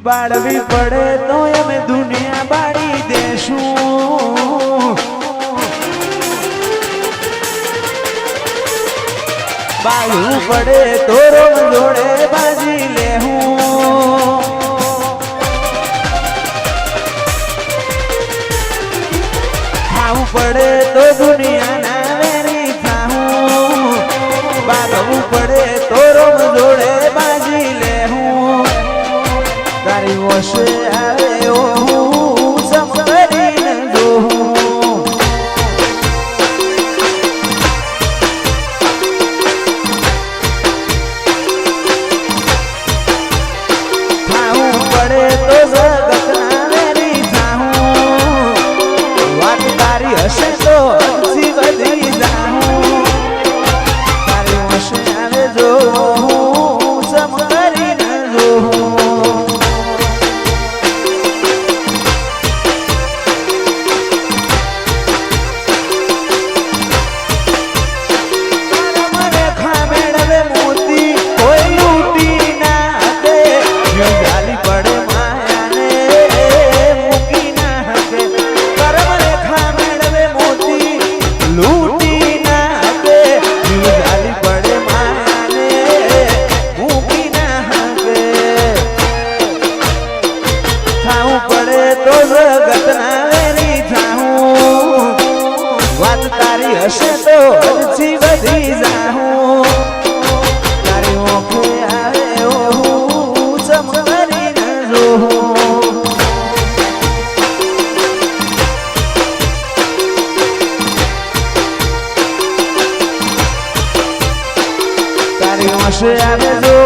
બાળવી પડે તો અમે દુનિયા બાળી દેશું, બાળવું પડે તો રોમ જોડે બાજી લેવું, ખાવું પડે તો દુનિયાના વેરી થાવું, બાળવું પડે તો રોમ જોડે બાજી લેવું. તારી વશે આવ્યો હું સમ કરીને જોઉં, ખાવું પડે તો જગતના વેરી થાવું, વાત તારી હશે તો હસી બધી જાઉં. તારી વશે આવે જો હું સમ કરીને જોઉં. તારી હશે તો હજી બધી જાઉં, તારી ઓખે આવે હું સમ કરીને જોઉં. તારી ઓશે આવે જો